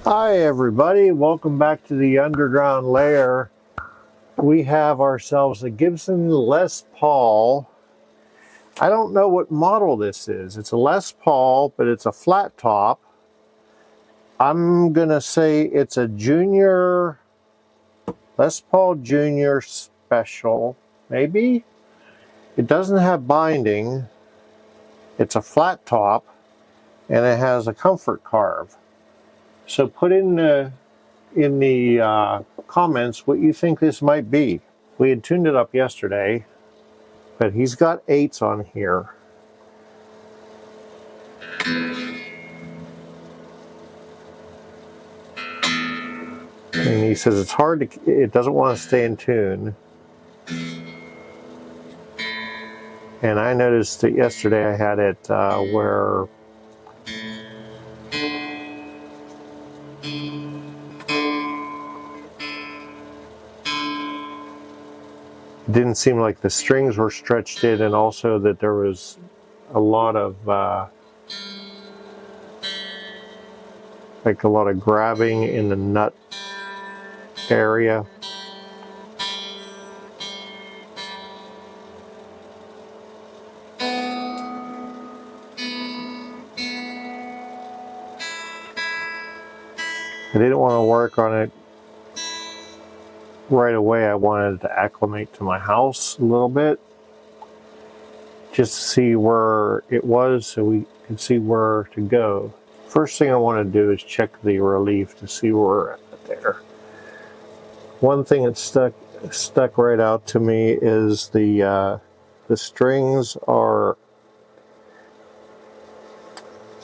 Hi everybody, welcome back to the underground lair. We have ourselves a Gibson Les Paul. I don't know what model this is. It's a Les Paul, but it's a flat top. I'm gonna say it's a Junior, Les Paul Junior Special, maybe? It doesn't have binding. It's a flat top, and it has a comfort carve. So put in the comments what you think this might be. We had tuned it up yesterday, but he's got 8s on here. And he says it's hard to, it doesn't want to stay in tune. And I noticed that yesterday I had it where it didn't seem like the strings were stretched in, and also that there was a lot of grabbing in the nut area. I didn't want to work on it right away. I wanted to acclimate to my house a little bit, just to see where it was so we could see where to go. First thing I want to do is check the relief to see where we're at there. One thing that stuck right out to me is the strings are,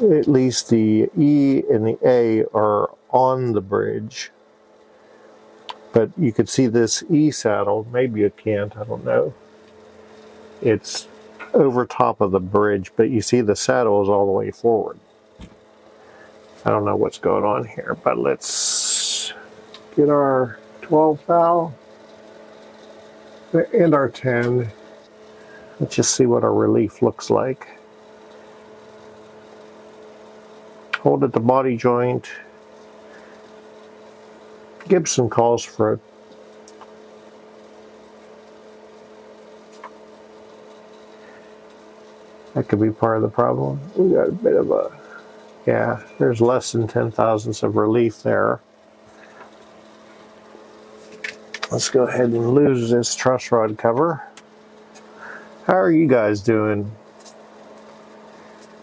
at least the E and the A are on the bridge. But you could see this E saddle, maybe you can't, I don't know. It's over top of the bridge, but you see the saddle is all the way forward. I don't know what's going on here, but let's get our 12 thou and our 10. Let's just see what our relief looks like. Hold at the body joint. Gibson calls for it. That could be part of the problem. We got a bit of a, yeah, there's less than 10 thousandths of relief there. Let's go ahead and lose this truss rod cover. How are you guys doing?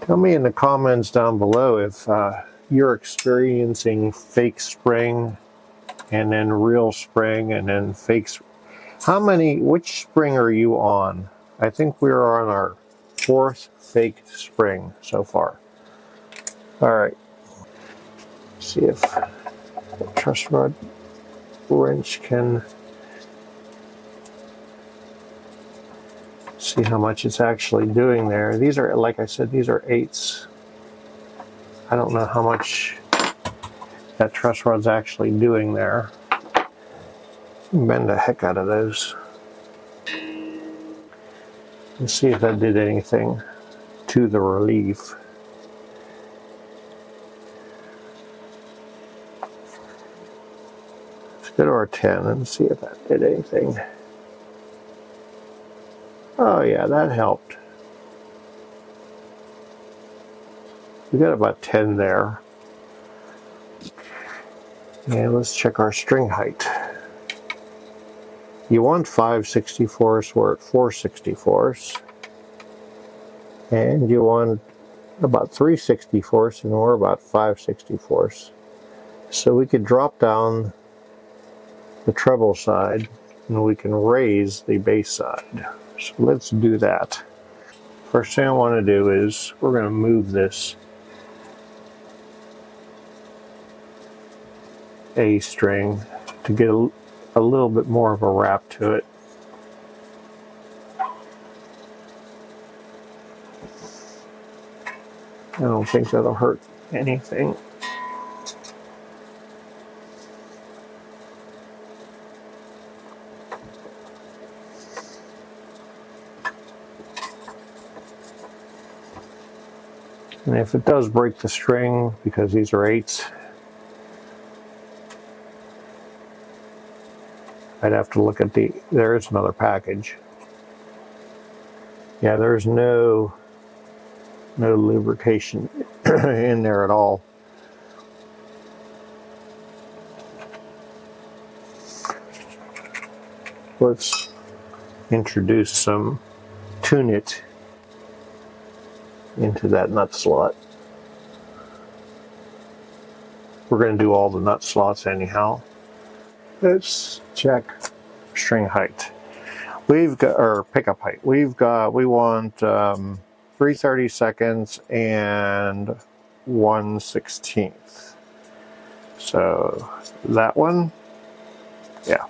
Tell me in the comments down below if you're experiencing fake spring and then real spring and then fake. Which spring are you on? I think we're on our 4th faked spring so far. All right. See if the truss rod wrench can see how much it's actually doing there. These are, like I said, these are 8s. I don't know how much that truss rod's actually doing there. Bend the heck out of those. Let's see if that did anything to the relief. Let's go to our 10 and see if that did anything. Oh yeah, that helped. We got about 10 there. And let's check our string height. You want 5/64ths, we're at 4/64ths. And you want about 3/64ths, and we're about 5/64ths. So we could drop down the treble side and we can raise the bass side. So let's do that. First thing I want to do is we're going to move this A string to get a little bit more of a wrap to it. I don't think that'll hurt anything. And if it does break the string, because these are 8s, I'd have to look at there is another package. Yeah, there's no lubrication in there at all. Let's introduce some Tune It into that nut slot. We're going to do all the nut slots anyhow. Let's check string height. We've got, or pickup height. We want 3/32 and 1/16. So that one, yeah.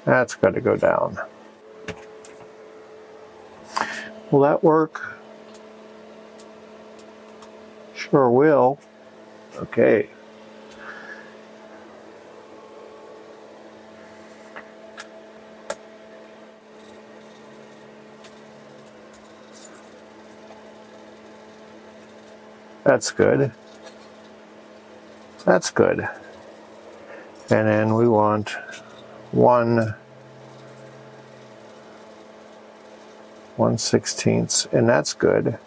That's got to go down. Will that work? Sure will. Okay. That's good. That's good. And then we want 1/16, and that's good.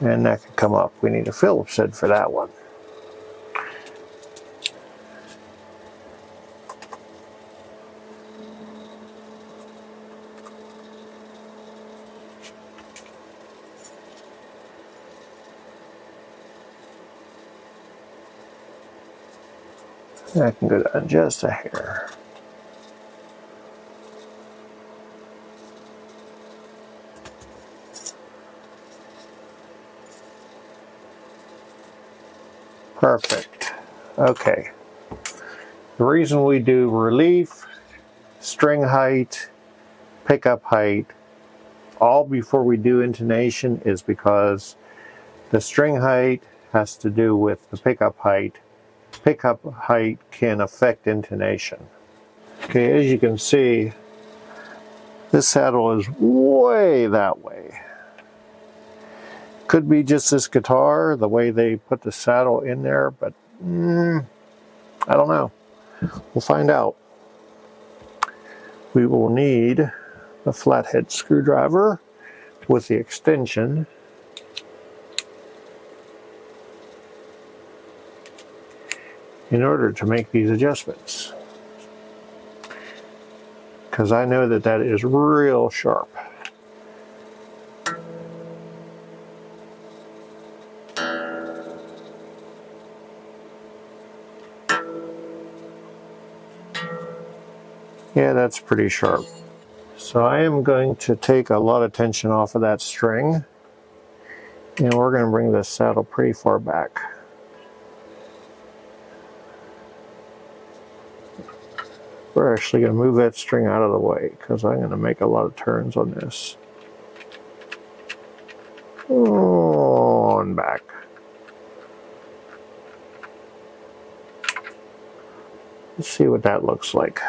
And that can come up. We need a Phillips head for that one. That can go down just a hair. Perfect. Okay. The reason we do relief, string height, pickup height, all before we do intonation is because the string height has to do with the pickup height. Pickup height can affect intonation. Okay, as you can see, this saddle is way that way. Could be just this guitar, the way they put the saddle in there, but I don't know. We'll find out. We will need a flathead screwdriver with the extension. In order to make these adjustments. Because I know that that is real sharp. Yeah, that's pretty sharp. So I am going to take a lot of tension off of that string, and we're going to bring this saddle pretty far back. We're actually going to move that string out of the way because I'm going to make a lot of turns on this. On back. Let's see what that looks like.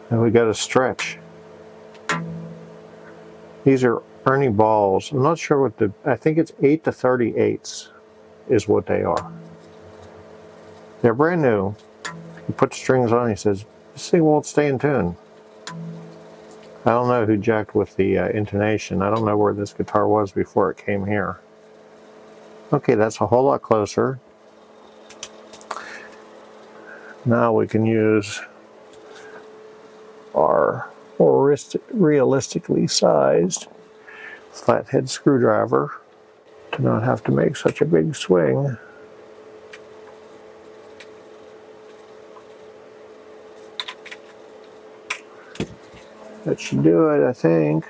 And we got a stretch. These are Ernie balls. I'm not sure what I think it's 8 to 38s is what they are. They're brand new. He put strings on, he says, this thing won't stay in tune. I don't know who jacked with the intonation. I don't know where this guitar was before it came here. Okay, that's a whole lot closer. Now we can use our more realistically sized flathead screwdriver to not have to make such a big swing. That should do it, I think.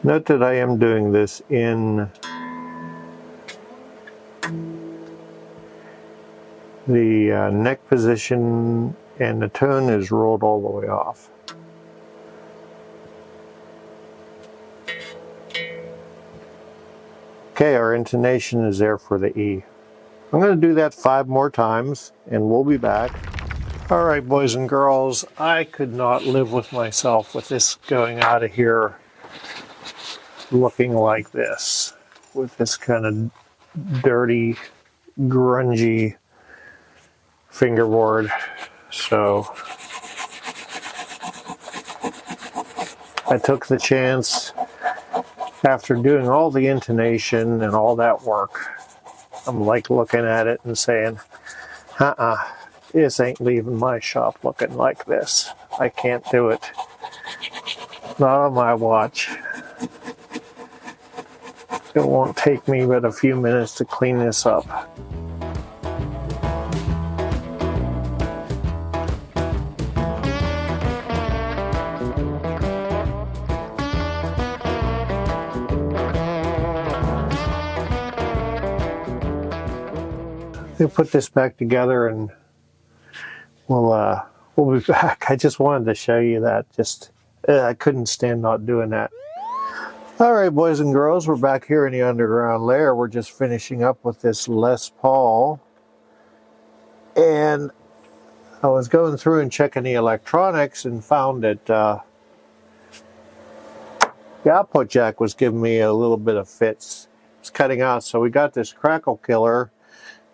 Note that I am doing this in the neck position, and the tone is rolled all the way off. Okay, our intonation is there for the E. I'm going to do that 5 more times and we'll be back. All right, boys and girls, I could not live with myself with this going out of here looking like this, with this kind of dirty, grungy fingerboard. So I took the chance. After doing all the intonation and all that work, I'm like looking at it and saying, this ain't leaving my shop looking like this. I can't do it. Not on my watch. It won't take me but a few minutes to clean this up. We'll put this back together and we'll be back. I just wanted to show you that. I couldn't stand not doing that. All right, boys and girls, we're back here in the underground lair. We're just finishing up with this Les Paul. And I was going through and checking the electronics and found that the output jack was giving me a little bit of fits. It's cutting out, so we got this crackle killer,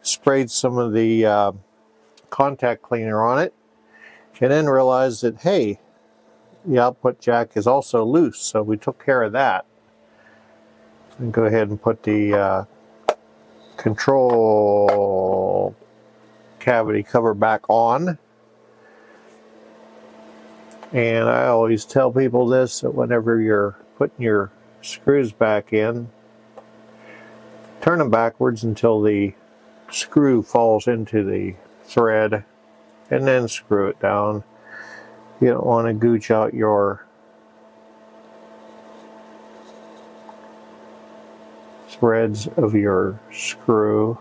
sprayed some of the contact cleaner on it, and then realized that, hey, the output jack is also loose, so we took care of that. And go ahead and put the control cavity cover back on. And I always tell people this, that whenever you're putting your screws back in, turn them backwards until the screw falls into the thread, and then screw it down. You don't want to gooch out your threads of your screw.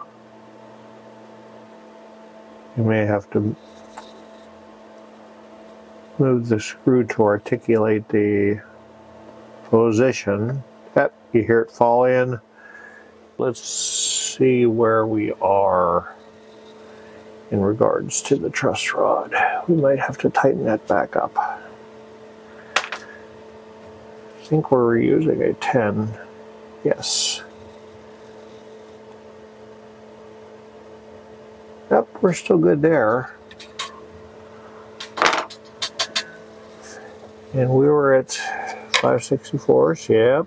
You may have to move the screw to articulate the position. Yep, you hear it fall in. Let's see where we are in regards to the truss rod. We might have to tighten that back up. I think we're using a 10. Yes. Yep, we're still good there. And we were at 5/64, yep.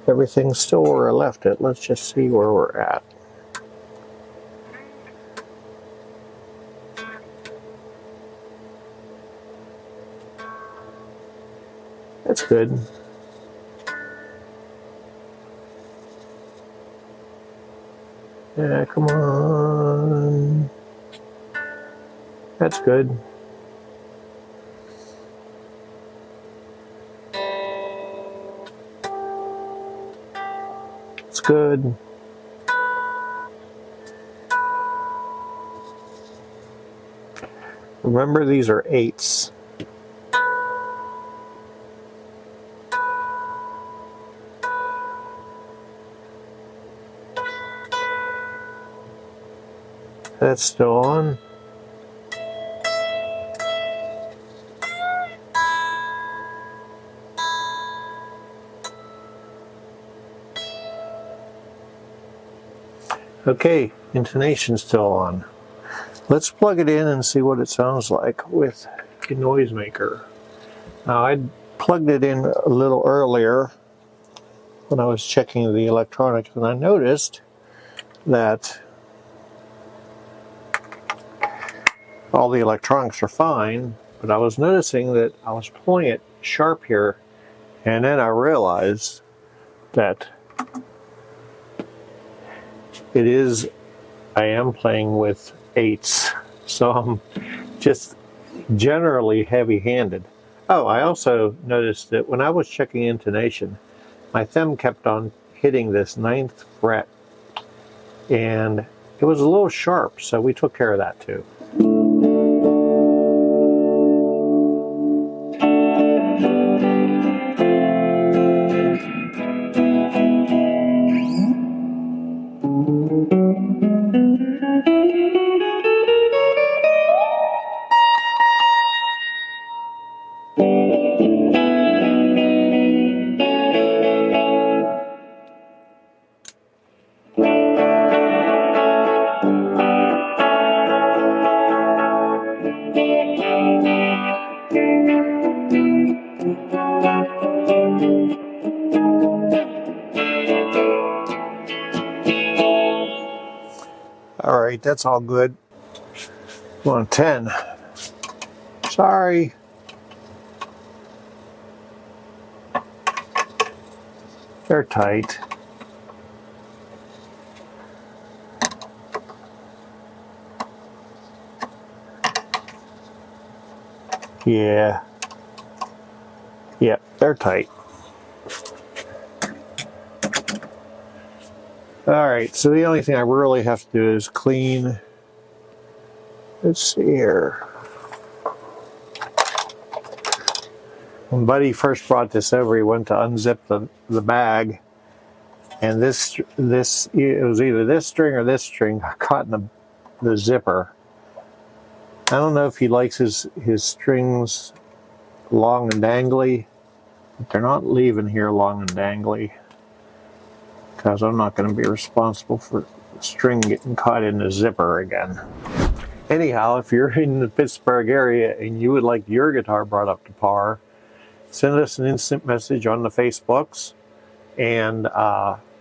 Everything's still where I left it. Let's just see where we're at. That's good. Yeah, come on. That's good. It's good. Remember, these are 8s. That's still on. Okay, intonation's still on. Let's plug it in and see what it sounds like with a noisemaker. Now, I plugged it in a little earlier when I was checking the electronics, and I noticed that all the electronics are fine, but I was noticing that I was pulling it sharp here, and then I realized that I am playing with 8s, so I'm just generally heavy-handed. Oh, I also noticed that when I was checking intonation, my thumb kept on hitting this 9th fret, and it was a little sharp, so we took care of that too. right, that's all good. 110. Sorry. They're tight. Yeah. Yep, they're tight. Alright, so the only thing I really have to do is clean. Let's see here. When Buddy first brought this over, he went to unzip the bag, and this it was either this string or this string got caught in the zipper. I don't know if he likes his strings long and dangly, but they're not leaving here long and dangly, because I'm not going to be responsible for the string getting caught in the zipper again. Anyhow, if you're in the Pittsburgh area and you would like your guitar brought up to par, send us an instant message on the Facebooks, and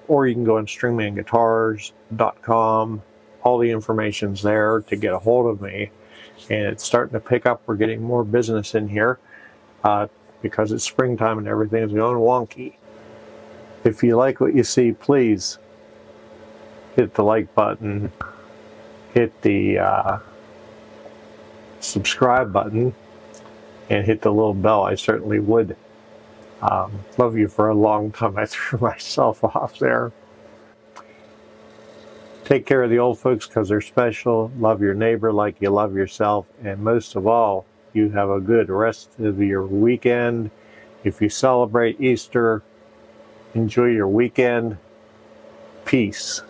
or you can go on stringmanguitars.com. All the information's there to get a hold of me, and it's starting to pick up. We're getting more business in here because it's springtime and everything's going wonky. If you like what you see, please hit the like button, hit the subscribe button, and hit the little bell. I certainly would love you for a long time. I threw myself off there. Take care of the old folks because they're special. Love your neighbor like you love yourself. And most of all, you have a good rest of your weekend. If you celebrate Easter, enjoy your weekend. Peace.